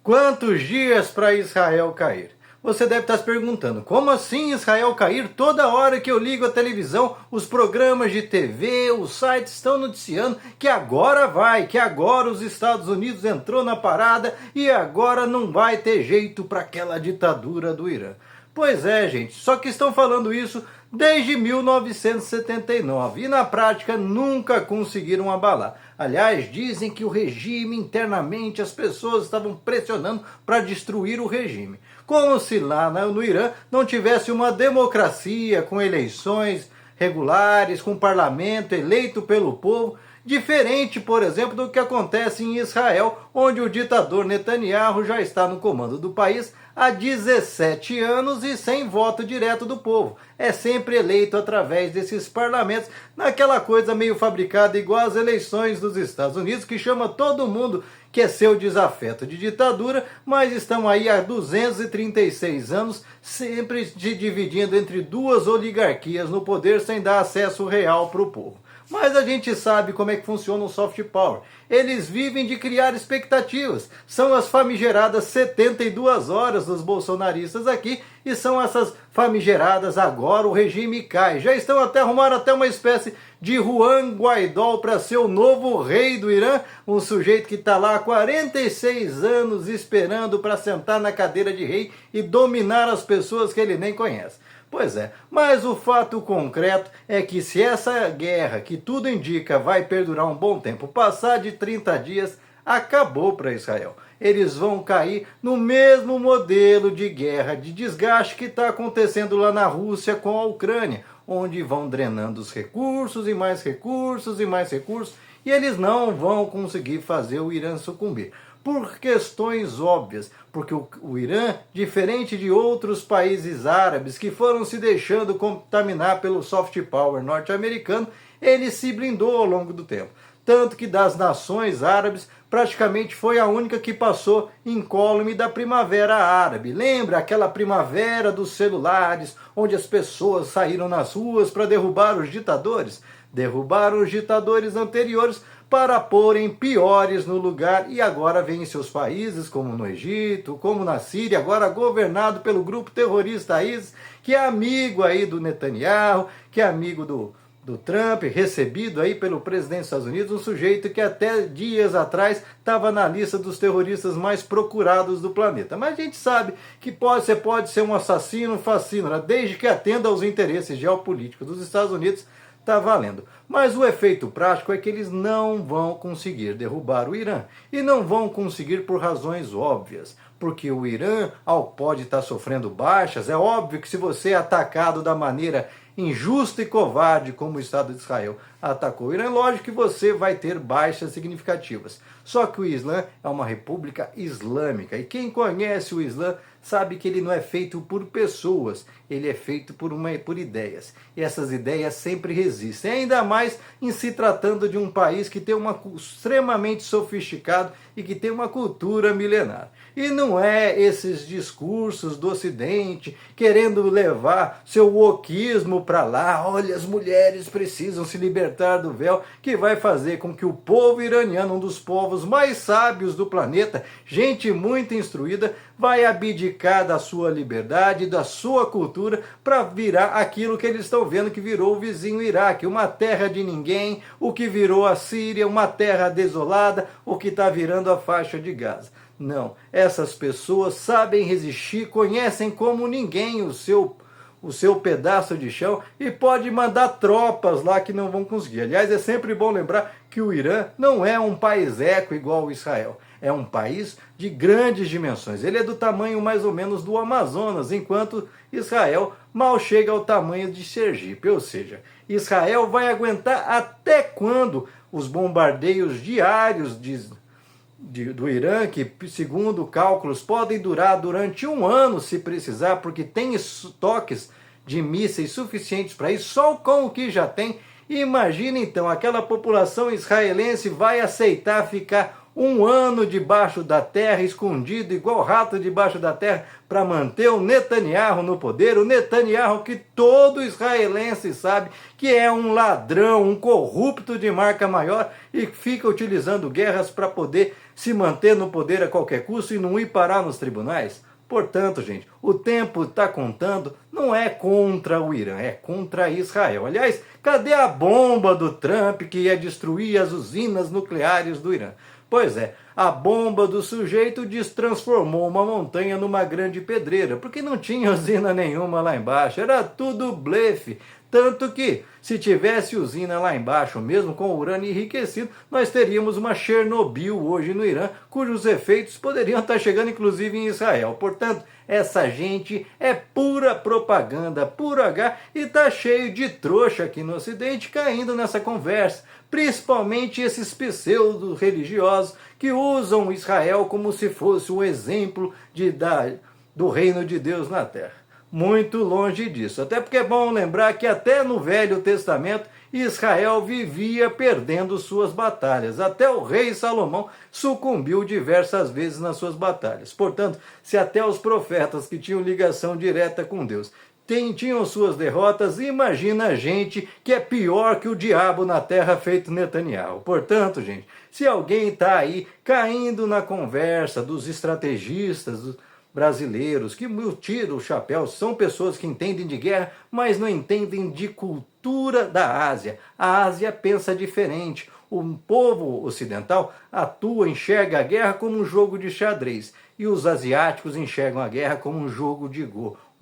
Quantos dias para Israel cair? Você deve estar se perguntando, como assim Israel cair? Toda hora que eu ligo a televisão, os programas de TV, os sites estão noticiando que agora vai, que agora os Estados Unidos entrou na parada e agora não vai ter jeito para aquela ditadura do Irã. Pois é, gente, só que estão falando isso desde 1979 e na prática nunca conseguiram abalar. Aliás, dizem que o regime internamente, as pessoas estavam pressionando para destruir o regime. Como se lá no Irã não tivesse uma democracia com eleições regulares, com parlamento eleito pelo povo, diferente, por exemplo, do que acontece em Israel, onde o ditador Netanyahu já está no comando do país há 17 anos e sem voto direto do povo. É sempre eleito através desses parlamentos, naquela coisa meio fabricada igual às eleições dos Estados Unidos, que chama todo mundo que é seu desafeto de ditadura, mas estão aí há 236 anos, sempre se dividindo entre duas oligarquias no poder sem dar acesso real para o povo. Mas a gente sabe como é que funciona o soft power. Eles vivem de criar expectativas. São as famigeradas 72 horas dos bolsonaristas aqui e são essas famigeradas agora o regime cai. Já estão arrumando até uma espécie de Juan Guaidó para ser o novo rei do Irã, um sujeito que está lá há 46 anos esperando para sentar na cadeira de rei e dominar as pessoas que ele nem conhece. Pois é, mas o fato concreto é que se essa guerra, que tudo indica, vai perdurar um bom tempo, passar de 30 dias, acabou para Israel. Eles vão cair no mesmo modelo de guerra, de desgaste que está acontecendo lá na Rússia com a Ucrânia, onde vão drenando os recursos e mais recursos e mais recursos, e eles não vão conseguir fazer o Irã sucumbir. Por questões óbvias, porque o Irã, diferente de outros países árabes que foram se deixando contaminar pelo soft power norte-americano, ele se blindou ao longo do tempo. Tanto que das nações árabes, praticamente foi a única que passou incólume da Primavera Árabe. Lembra aquela primavera dos celulares, onde as pessoas saíram nas ruas para derrubar os ditadores? Derrubaram os ditadores anteriores para porem piores no lugar e agora vem em seus países, como no Egito, como na Síria, agora governado pelo grupo terrorista ISIS, que é amigo aí do Netanyahu, que é amigo do Trump, recebido aí pelo presidente dos Estados Unidos, um sujeito que até dias atrás estava na lista dos terroristas mais procurados do planeta. Mas a gente sabe que você pode ser um assassino, um fascínora, desde que atenda aos interesses geopolíticos dos Estados Unidos, está valendo. Mas o efeito prático é que eles não vão conseguir derrubar o Irã. E não vão conseguir por razões óbvias. Porque o Irã, pode estar sofrendo baixas, é óbvio que se você é atacado da maneira injusta e covarde como o Estado de Israel atacou o Irã, lógico que você vai ter baixas significativas. Só que o Islã é uma república islâmica e quem conhece o Islã sabe que ele não é feito por pessoas, ele é feito por ideias. E essas ideias sempre resistem, ainda mais em se tratando de um país que tem extremamente sofisticado e que tem uma cultura milenar. E não é esses discursos do Ocidente querendo levar seu wokismo para lá, olha, as mulheres precisam se libertar do véu, que vai fazer com que o povo iraniano, um dos povos mais sábios do planeta, gente muito instruída, vai abdicar da sua liberdade, da sua cultura, para virar aquilo que eles estão vendo que virou o vizinho Iraque, uma terra de ninguém, o que virou a Síria, uma terra desolada, o que está virando a faixa de Gaza. Não, essas pessoas sabem resistir, conhecem como ninguém o seu pedaço de chão e pode mandar tropas lá que não vão conseguir. Aliás, é sempre bom lembrar que o Irã não é um país eco igual o Israel. É um país de grandes dimensões. Ele é do tamanho mais ou menos do Amazonas, enquanto Israel mal chega ao tamanho de Sergipe. Ou seja, Israel vai aguentar até quando os bombardeios diários do Irã, que segundo cálculos podem durar durante um ano se precisar, porque tem estoques de mísseis suficientes para isso, só com o que já tem. Imagina então, aquela população israelense vai aceitar ficar Um ano debaixo da terra, escondido igual rato debaixo da terra, para manter o Netanyahu no poder. O Netanyahu que todo israelense sabe que é um ladrão, um corrupto de marca maior e fica utilizando guerras para poder se manter no poder a qualquer custo e não ir parar nos tribunais. Portanto, gente, o tempo está contando, não é contra o Irã, é contra Israel. Aliás, cadê a bomba do Trump que ia destruir as usinas nucleares do Irã? Pois é, a bomba do sujeito transformou uma montanha numa grande pedreira, porque não tinha usina nenhuma lá embaixo, era tudo blefe. Tanto que, se tivesse usina lá embaixo, mesmo com urânio enriquecido, nós teríamos uma Chernobyl hoje no Irã, cujos efeitos poderiam estar chegando inclusive em Israel. Portanto, essa gente é pura propaganda, puro H, e tá cheio de trouxa aqui no Ocidente caindo nessa conversa. Principalmente esses pseudo-religiosos que usam Israel como se fosse um exemplo do reino de Deus na Terra. Muito longe disso. Até porque é bom lembrar que até no Velho Testamento Israel vivia perdendo suas batalhas. Até o rei Salomão sucumbiu diversas vezes nas suas batalhas. Portanto, se até os profetas que tinham ligação direta com Deus tinham suas derrotas, imagina a gente que é pior que o diabo na terra feito Netanyahu. Portanto, gente, se alguém está aí caindo na conversa dos estrategistas, brasileiros que tiram o chapéu, são pessoas que entendem de guerra, mas não entendem de cultura da Ásia. A Ásia pensa diferente. O povo ocidental atua, enxerga a guerra como um jogo de xadrez. E os asiáticos enxergam a guerra como um jogo de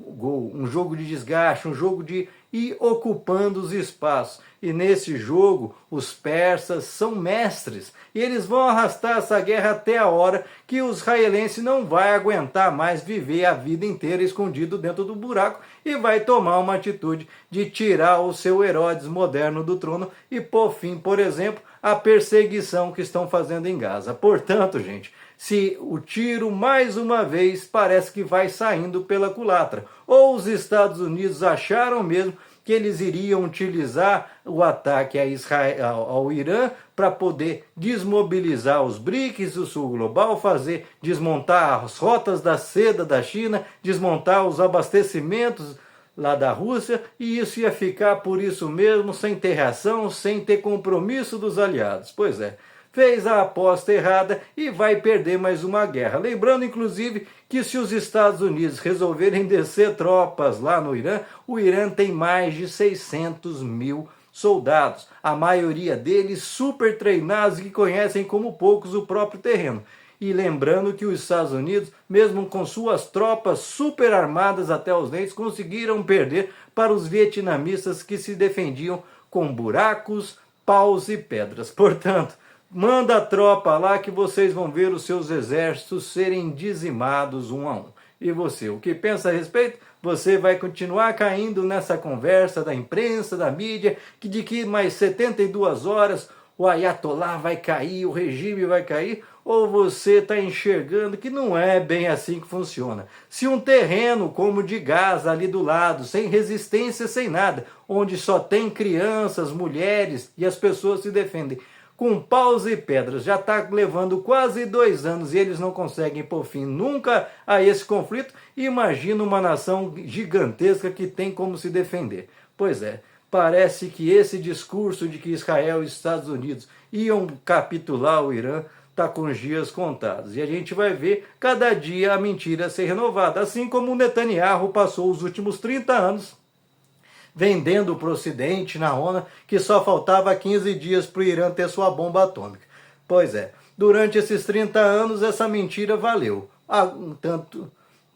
um jogo de desgaste, um jogo de ir ocupando os espaços. E nesse jogo, os persas são mestres. E eles vão arrastar essa guerra até a hora que o israelense não vai aguentar mais viver a vida inteira escondido dentro do buraco e vai tomar uma atitude de tirar o seu Herodes moderno do trono e pôr fim, por exemplo, à perseguição que estão fazendo em Gaza. Portanto, gente, se o tiro, mais uma vez, parece que vai saindo pela culatra. Ou os Estados Unidos acharam mesmo que eles iriam utilizar o ataque a Israel, ao Irã para poder desmobilizar os BRICS do Sul Global, desmontar as rotas da seda da China, desmontar os abastecimentos lá da Rússia, e isso ia ficar por isso mesmo, sem ter reação, sem ter compromisso dos aliados. Pois é, fez a aposta errada e vai perder mais uma guerra. Lembrando, inclusive, que se os Estados Unidos resolverem descer tropas lá no Irã, o Irã tem mais de 600 mil soldados, a maioria deles super treinados e que conhecem como poucos o próprio terreno. E lembrando que os Estados Unidos, mesmo com suas tropas super armadas até os dentes, conseguiram perder para os vietnamistas que se defendiam com buracos, paus e pedras. Portanto, manda a tropa lá que vocês vão ver os seus exércitos serem dizimados um a um. E você, o que pensa a respeito? Você vai continuar caindo nessa conversa da imprensa, da mídia, de que mais 72 horas o Ayatollah vai cair, o regime vai cair? Ou você está enxergando que não é bem assim que funciona? Se um terreno como o de Gaza ali do lado, sem resistência, sem nada, onde só tem crianças, mulheres e as pessoas se defendem, com paus e pedras, já está levando quase 2 anos e eles não conseguem pôr fim nunca a esse conflito, imagina uma nação gigantesca que tem como se defender. Pois é, parece que esse discurso de que Israel e Estados Unidos iam capitular o Irã está com os dias contados. E a gente vai ver cada dia a mentira ser renovada, assim como o Netanyahu passou os últimos 30 anos vendendo para o Ocidente, na ONU, que só faltava 15 dias para o Irã ter sua bomba atômica. Pois é, durante esses 30 anos essa mentira valeu.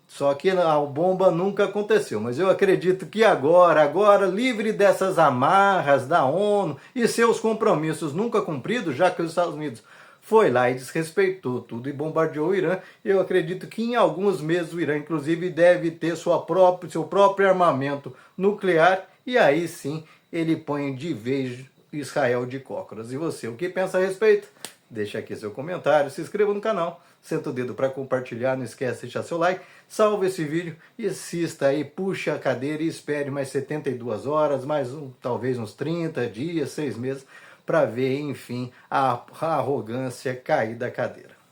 Só que a bomba nunca aconteceu. Mas eu acredito que agora, livre dessas amarras da ONU e seus compromissos nunca cumpridos, já que os Estados Unidos foi lá e desrespeitou tudo e bombardeou o Irã, eu acredito que em alguns meses o Irã, inclusive, deve ter seu próprio armamento nuclear, e aí sim ele põe de vez Israel de cócoras. E você, o que pensa a respeito? Deixa aqui seu comentário, se inscreva no canal, senta o dedo para compartilhar, não esquece de deixar seu like, salve esse vídeo e assista aí, puxa a cadeira e espere mais 72 horas, talvez uns 30 dias, 6 meses, para ver, enfim, a arrogância cair da cadeira.